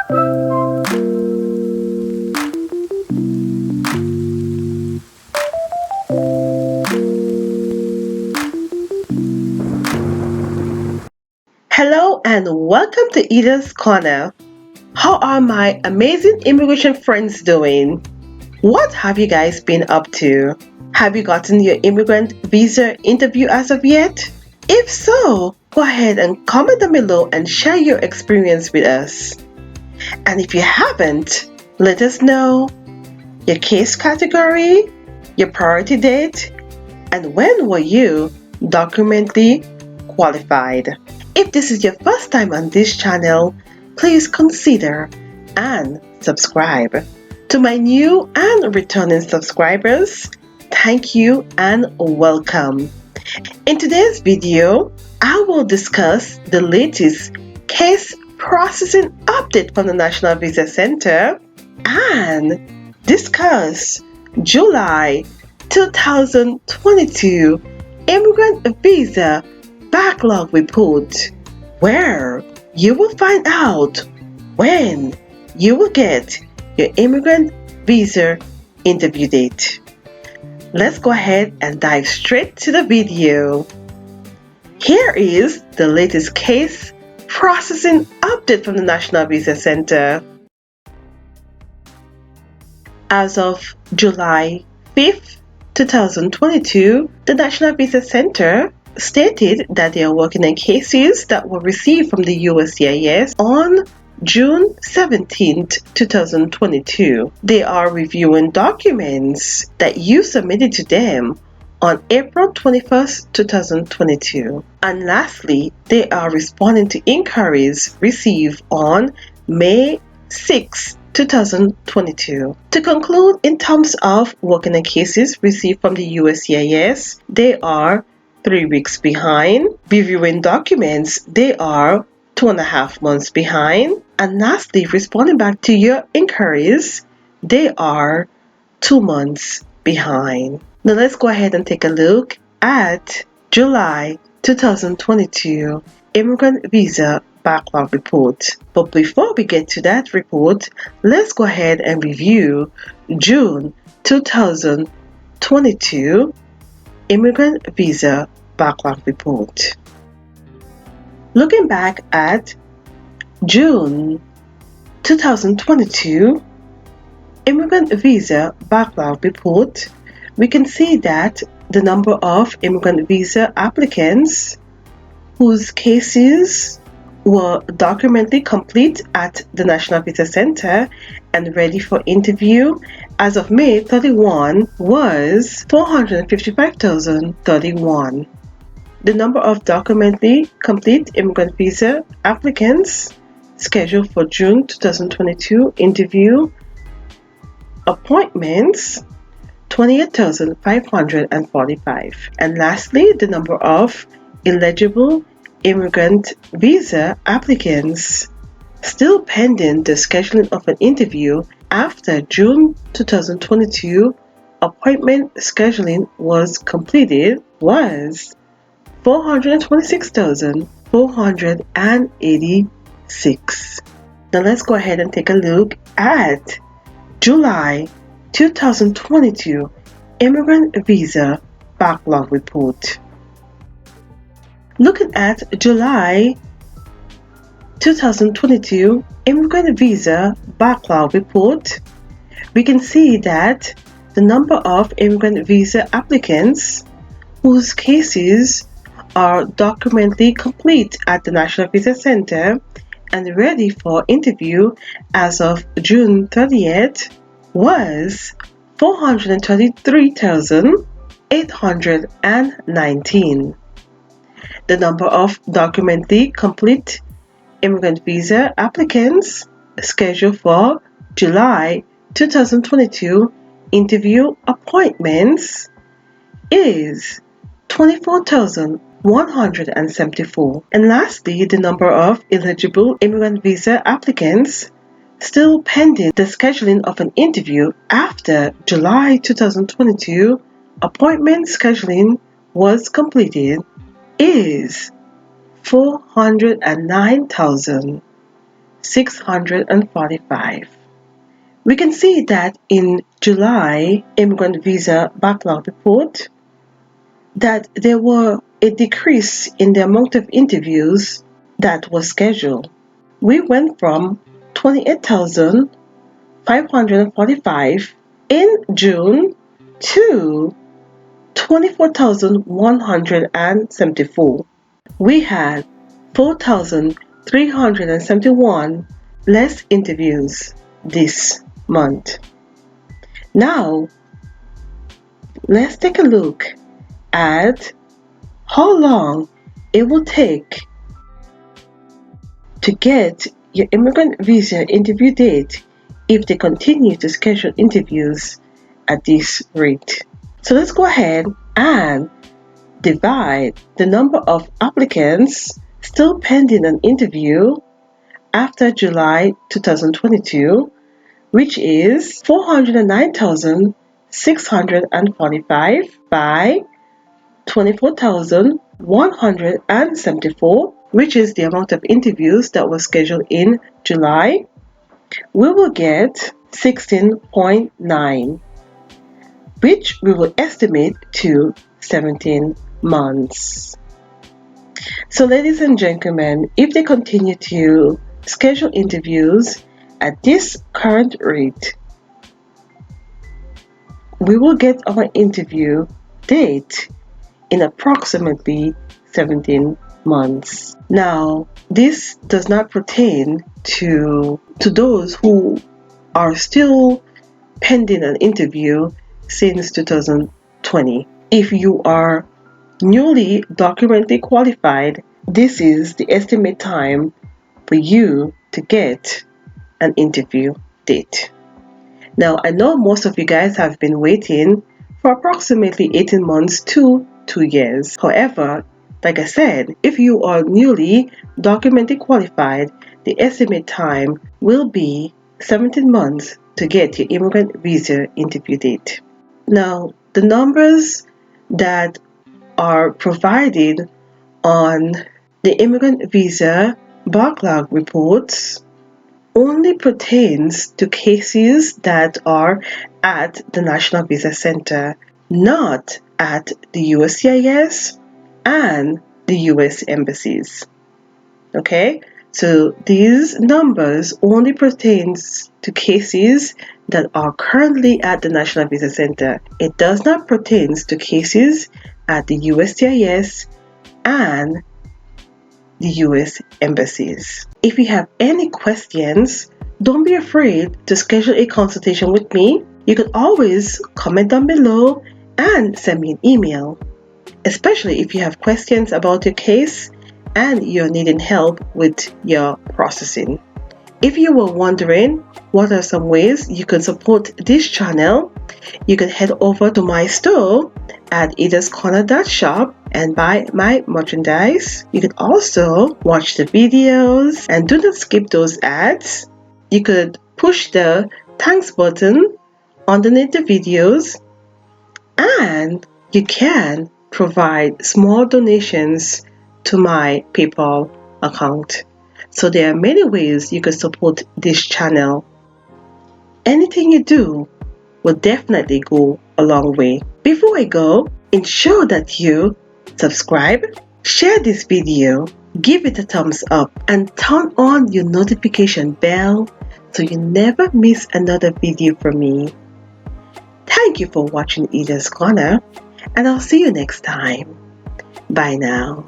Hello and welcome to Eda's Corner. How are my amazing immigration friends doing? What have you guys been up to? Have you gotten your immigrant visa interview as of yet? If so, go ahead and comment down below and share your experience with us. And if you haven't, let us know your case category, your priority date, and when were you documentally qualified. If this is your first time on this channel, please consider and subscribe. To my new and returning subscribers, thank you and welcome. In today's video, I will discuss the latest case processing update from the National Visa Center and discuss July 2022 Immigrant Visa Backlog Report, where you will find out when you will get your immigrant visa interview date. Let's go ahead and dive straight to the video. Here is the latest case processing update from the National Visa Center. As of July 5th, 2022, the National Visa Center stated that they are working on cases that were received from the USCIS on June 17th, 2022. They are reviewing documents that you submitted to them on April 21st, 2022. And lastly, they are responding to inquiries received on May 6th, 2022. To conclude, in terms of working on cases received from the USCIS, they are 3 weeks behind. Reviewing documents, they are 2.5 months behind. And lastly, responding back to your inquiries, they are 2 months behind. Now let's go ahead and take a look at July 2022 Immigrant Visa Backlog Report. But before we get to that report, let's go ahead and review June 2022 Immigrant Visa Backlog Report. Looking back at June 2022 Immigrant Visa Backlog Report, we can see that the number of immigrant visa applicants whose cases were documentally complete at the National Visa Center and ready for interview as of May 31 was 455,031. The number of documentally complete immigrant visa applicants scheduled for June 2022 interview appointments 28,545. And lastly, the number of eligible immigrant visa applicants still pending the scheduling of an interview after June 2022 appointment scheduling was completed was 426,486. Now let's go ahead and take a look at July 2022 Immigrant Visa Backlog Report. Looking at July 2022 Immigrant Visa Backlog Report, we can see that the number of immigrant visa applicants whose cases are documentally complete at the National Visa Center and ready for interview as of June 30th was 433,819. The number of documentally complete immigrant visa applicants scheduled for July 2022 interview appointments is 24,174. And lastly, the number of eligible immigrant visa applicants still pending the scheduling of an interview after July 2022 appointment scheduling was completed is 409,600. 645. We can see that in July Immigrant Visa Backlog Report that there were a decrease in the amount of interviews that was scheduled. We went from 28,545 in June to 24,174. We had 4,371 less interviews this month. Now, let's take a look at how long it will take to get your immigrant visa interview date if they continue to schedule interviews at this rate. So let's go ahead and divide the number of applicants still pending an interview after July 2022, which is 409,645 by 24,174, which is the amount of interviews that were scheduled in July. We will get 16.9, which we will estimate to 17 months. So ladies and gentlemen, if they continue to schedule interviews at this current rate, we will get our interview date in approximately 17 months. Now, this does not pertain to those who are still pending an interview since 2020. If you are newly documentally qualified, this is the estimate time for you to get an interview date. Now, I know most of you guys have been waiting for approximately 18 months to 2 years. However, like I said, if you are newly documentally qualified, the estimate time will be 17 months to get your immigrant visa interview date. Now, the numbers that are provided on the immigrant visa backlog reports only pertains to cases that are at the National Visa Center, not at the USCIS and the US embassies. Okay, so these numbers only pertains to cases that are currently at the National Visa Center. It does not pertain to cases at the USCIS and the US embassies. If you have any questions, don't be afraid to schedule a consultation with me. You can always comment down below and send me an email, especially if you have questions about your case and you're needing help with your processing. If you were wondering what are some ways you can support this channel, you can head over to my store at edascorner.shop and buy my merchandise. You can also watch the videos and do not skip those ads. You could push the thanks button underneath the videos, and you can provide small donations to my PayPal account. So there are many ways you can support this channel. Anything you do will definitely go a long way. Before I go, ensure that you subscribe, share this video, give it a thumbs up, and turn on your notification bell so you never miss another video from me. Thank you for watching Eda's Corner, and I'll see you next time. Bye now.